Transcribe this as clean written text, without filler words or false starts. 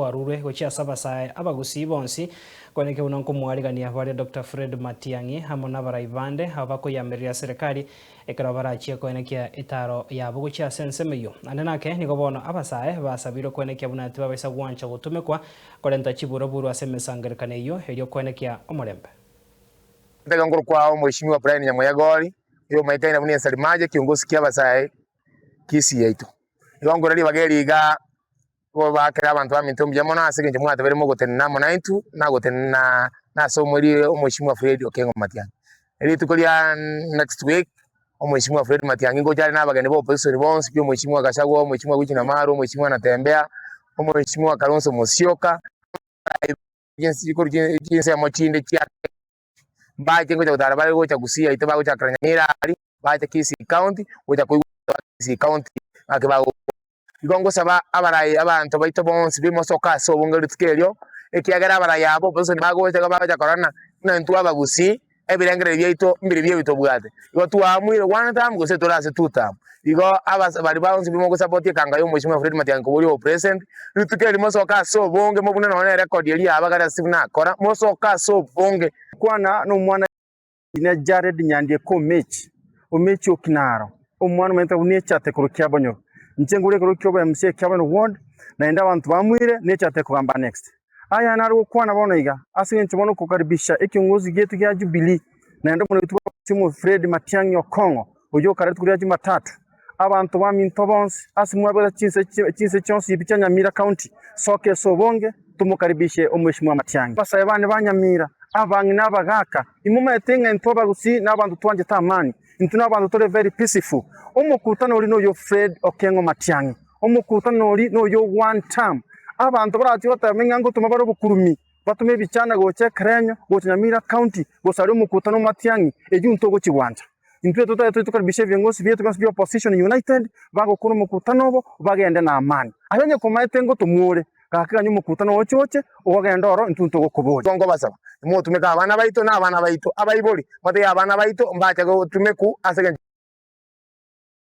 kwarure gocha sabasae abagusi bonsi kweneke unanko mwarigania bare Dr. Fred Matiang'i hamwe n'abaraivande abakoyamirira serikali ekara barachia kwenekia itaro yabo gocha sensemeyo ande nake niko bono abasae basabiro kwenekia bunati babesa gwancha gutumekwa korenta chiburo buru asemesangerikane iyo elio kwenekia omorembe ndega ngoro kwao mheshimiwa Brian Nyamoyagori yo maitaina bunia salimaje kiongozi kia basae kisi yetu longo rali bageriga bo bakira abantu bamintombi jamona asigenje mwata berimo gotenna monaitu na gotenna na somori mheshimiwa Fred Okengo Matiang'i eli tukolia next week mheshimiwa Fred Matiang'i ngojari nabagane bo opposition bonse pio mheshimiwa Gachagua mheshimiwa Wichina Maro mheshimiwa Natembea mheshimiwa Kalonzo Musyoka jinsi ya mochinde kia baje ngoja utarabari gocha gusia ite bagocha Karanyamira ali baje Kisii County gocha kuigwa Kisii County akeba igongo saba abarai abantu baito bonse bimosoka so bongeri tkelyo ekiagera abarai abo bose bagocha bagocha korana na ntu abagusi ebirengere byeito mbiri byeito bwate igo tuamwire one time gose torase two time igo abasabari bonse bimo support kanga yo mheshimiwa Fred Matiang'i kuburi o president rutukeli mosoka so bonge mobune none record yali abagara sibna kora mosoka so bonge kwana no mwana ina Jared Nyandie ko mechi okinaro omwana menta uniechate kurukia bonyo ncengure kurukio ba MC Kevin Ward na enda abantu bamwire nechate kugamba next aya nari kwana bonoiga asinge nchomono kukaribisha ekiongozi getu ya Jubilee na enda muno tuba Fred Matiang'i Okongo ojo karatu kuria Jumatatu abantu baminto bonse asimwabera chinse chonsi ibicha Nyamira County soke sobonge tumukaribishe omweshimwa Matiang'i basaye bane banyamira abangi n'abagaka imuma etenga entoba gusi n'abantu twanje tamani intuna abantu tore very peaceful omukutano oli no yo Fred Okengo Matiang'i omukutano oli no yo one time abantu barati batamenga ngo tumabaro bukurumi batume bichana goche Krenyo goche Nyamira County gosari omukutano Matiang'i ejunto go kiwanja intwe tukaribishe viongozi vyetu kwa opposition united bago kuno mukutano obo bagende na amani ahonye komaete ngo tumure kakira nyumu kutano ochoche ogagenda oro ntunto gokobori gongo basaba mo tumeka abana baito na abana baito abayibori mate abana baito mbacha go tumeku asege